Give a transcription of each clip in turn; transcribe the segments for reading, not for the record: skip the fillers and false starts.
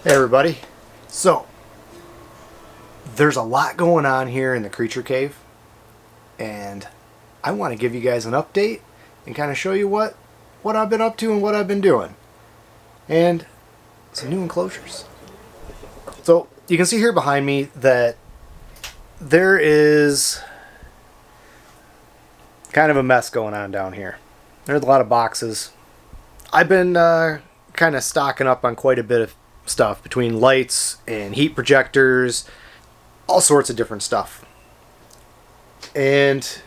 Hey everybody. So, there's a lot going on here in the creature cave, and I want to give you guys an update and kind of show you what I've been up to and what I've been doing. And some new enclosures. So, you can see here behind me that there is kind of a mess going on down here. There's a lot of boxes. I've been kind of stocking up on quite a bit of stuff between lights and heat projectors, all sorts of different stuff. And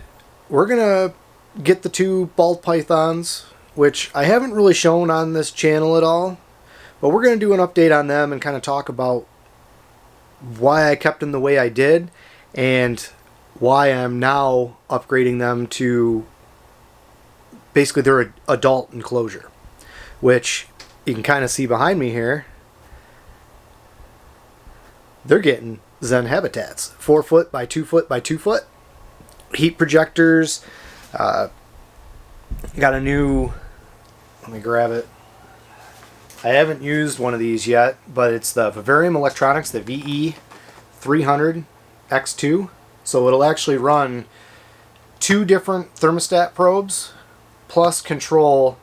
we're gonna get the two ball pythons, which I haven't really shown on this channel at all, but we're gonna do an update on them and kind of talk about why I kept them the way I did and why I'm now upgrading them to basically their adult enclosure, which you can kind of see behind me here. They're getting Zen habitats, 4 foot by 2 foot by 2 foot, heat projectors. Got a new, let me grab it. I haven't used one of these yet, but it's the Vivarium Electronics, the VE300 X2. So it'll actually run 2 different thermostat probes plus control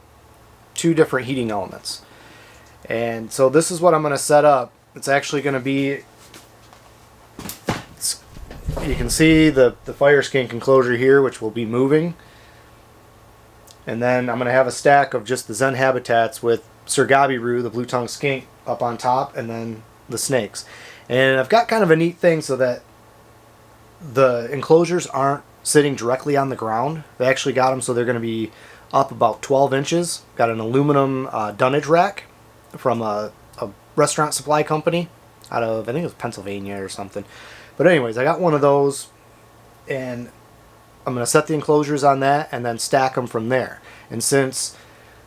2 different heating elements. And so this is what I'm going to set up. It's actually going to be, you can see the fire skink enclosure here, which will be moving. And then I'm going to have a stack of just the Zen habitats with Surgabiru, the blue-tongued skink, up on top, and then the snakes. And I've got kind of a neat thing so that the enclosures aren't sitting directly on the ground. They actually got them so they're going to be up about 12 inches. Got an aluminum dunnage rack from a restaurant supply company out of, I think it was Pennsylvania or something. But anyways, I got one of those, and I'm going to set the enclosures on that and then stack them from there. And since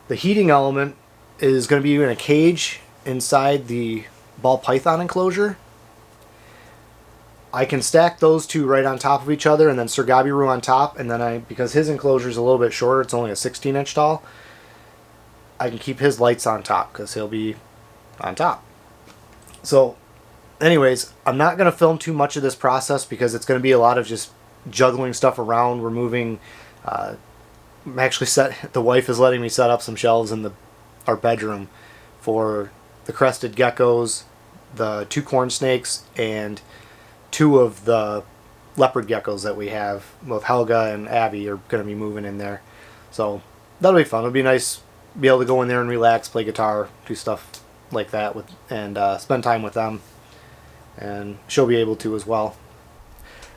the heating element is going to be in a cage inside the ball python enclosure, I can stack those two right on top of each other and then Surgabiru on top, and then because his enclosure is a little bit shorter, it's only a 16-inch tall, I can keep his lights on top because he'll be on top. So anyways, I'm not going to film too much of this process because it's going to be a lot of just juggling stuff around, removing. I'm actually the wife is letting me set up some shelves in our bedroom for the crested geckos, the 2 corn snakes, and 2 of the leopard geckos that we have. Both Helga and Abby are going to be moving in there. So that'll be fun. It'll be nice to be able to go in there and relax, play guitar, do stuff like that, and spend time with them. And she'll be able to as well.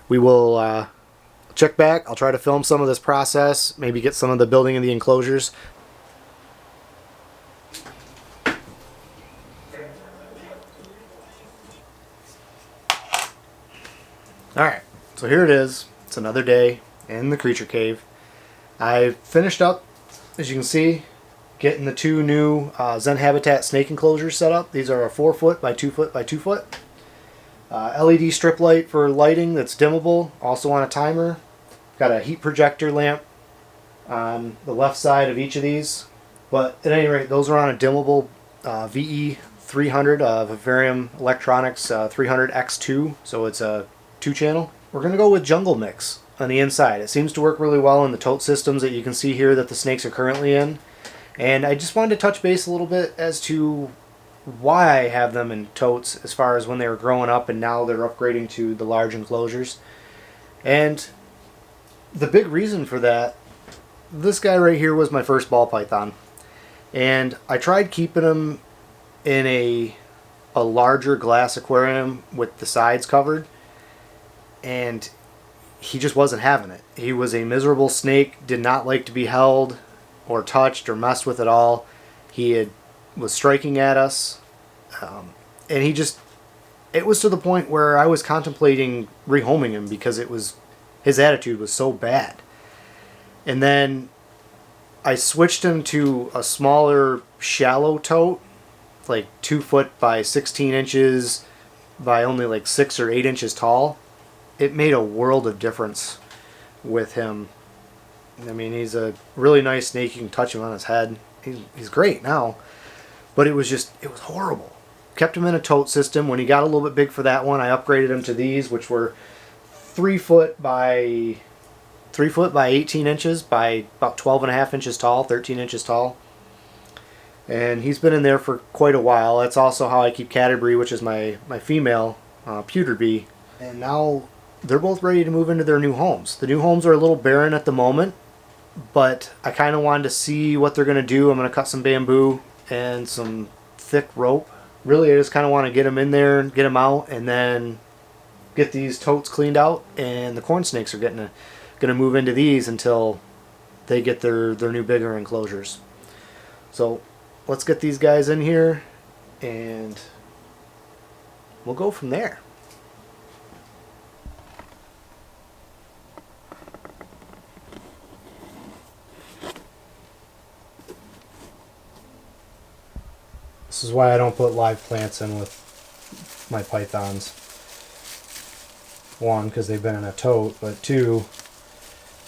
We will check back. I'll try to film some of this process, maybe get some of the building of the enclosures. Alright, so here it is. It's another day in the creature cave. I finished up, as you can see, getting the 2 new Zen Habitat snake enclosures set up. These are a 4 foot by 2 foot by 2 foot. LED strip light for lighting that's dimmable, also on a timer. Got a heat projector lamp on the left side of each of these. But at any rate, those are on a dimmable VE300 Vivarium Electronics 300 X2, so it's a 2-channel. We're going to go with Jungle Mix on the inside. It seems to work really well in the tote systems that you can see here that the snakes are currently in. And I just wanted to touch base a little bit as to why I have them in totes as far as when they were growing up and now they're upgrading to the large enclosures. And the big reason for that, this guy right here was my first ball python. And I tried keeping him in a larger glass aquarium with the sides covered, and he just wasn't having it. He was a miserable snake, did not like to be held or touched or messed with at all. He was striking at us, and it was to the point where I was contemplating rehoming him because his attitude was so bad. And then I switched him to a smaller, shallow tote, like 2 foot by 16 inches by only like 6 or 8 inches tall. It made a world of difference with him. I mean, he's a really nice snake. You can touch him on his head. He's great now. But it was horrible. kept him in a tote system. When he got a little bit big for that one, I upgraded him to these, which were 3 foot by 18 inches by about 12.5 inches tall, 13 inches tall. And he's been in there for quite a while. That's also how I keep Canterbury, which is my female pewter bee. And now they're both ready to move into their new homes. The new homes are a little barren at the moment, but I kind of wanted to see what they're going to do. I'm going to cut some bamboo and some thick rope. Really, I just kind of want to get them in there, get them out, and then get these totes cleaned out. And the corn snakes are going to move into these until they get their new bigger enclosures. So let's get these guys in here and we'll go from there. This is why I don't put live plants in with my pythons. One, because they've been in a tote, but two,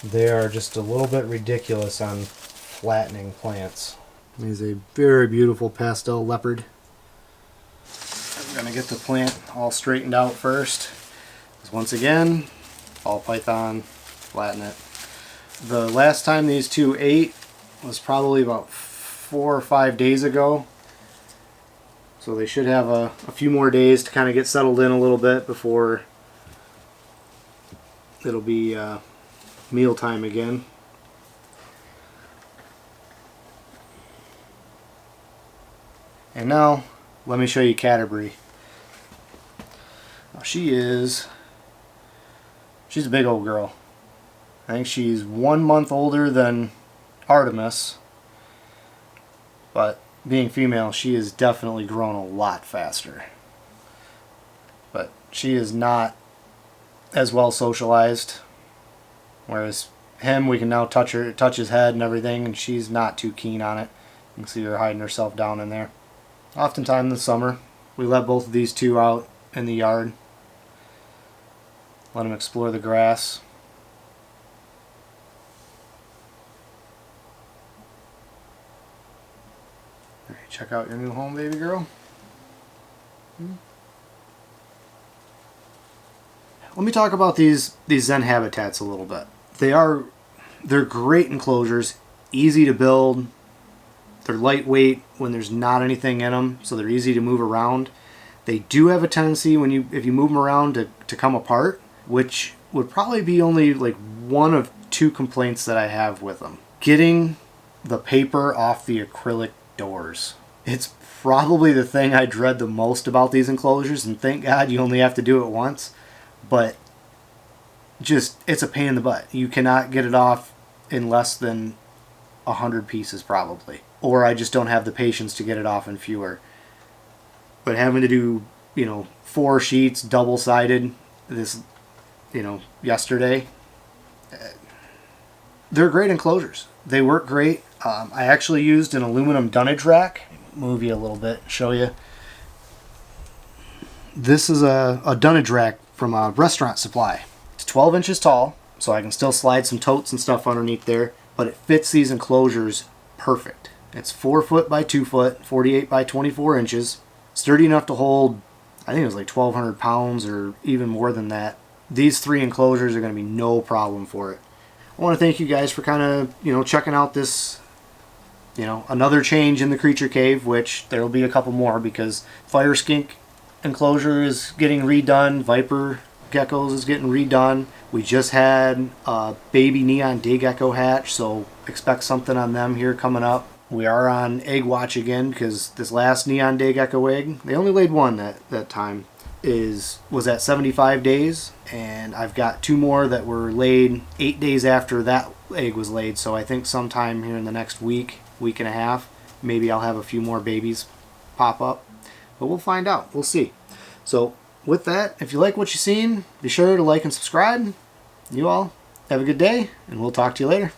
they are just a little bit ridiculous on flattening plants. He's a very beautiful pastel leopard. I'm going to get the plant all straightened out first. Because once again, ball python, flatten it. The last time these two ate was probably about 4 or 5 days ago. So they should have a few more days to kind of get settled in a little bit before it'll be meal time again. And now, let me show you Canterbury. Now she's a big old girl. I think she's 1 month older than Artemis, but being female, she has definitely grown a lot faster. But she is not as well socialized, whereas him, we can now touch his head and everything, and she's not too keen on it. You can see her hiding herself down in there. Oftentimes in the summer, we let both of these two out in the yard. Let them explore the grass. All right, check out your new home, baby girl. Let me talk about these Zen habitats a little bit. They're great enclosures, easy to build. They're lightweight when there's not anything in them, so they're easy to move around. They do have a tendency if you move them around to come apart, which would probably be only like 1 of 2 complaints that I have with them. Getting the paper off the acrylic doors. It's probably the thing I dread the most about these enclosures, and thank God you only have to do it once, but just, it's a pain in the butt. You cannot get it off in less than 100 pieces probably. Or I just don't have the patience to get it off in fewer. But having to do, 4 sheets double-sided yesterday, they're great enclosures. They work great. I actually used an aluminum dunnage rack. Move you a little bit, show you. This is a dunnage rack from a Restaurant Supply. It's 12 inches tall, so I can still slide some totes and stuff underneath there, but it fits these enclosures perfect. It's 4 foot by 2 foot, 48 by 24 inches. Sturdy enough to hold, I think it was like 1,200 pounds or even more than that. These 3 enclosures are going to be no problem for it. I want to thank you guys for kind of, checking out this, another change in the creature cave, which there will be a couple more because fire skink enclosure is getting redone. Viper geckos is getting redone. We just had a baby neon day gecko hatch, so expect something on them here coming up. We are on egg watch again because this last neon day gecko egg, they only laid 1 that time, was at 75 days, and I've got 2 more that were laid 8 days after that egg was laid, so I think sometime here in the next week and a half, maybe I'll have a few more babies pop up, but we'll find out. We'll see. So with that, if you like what you've seen, be sure to like and subscribe. You all have a good day, and we'll talk to you later.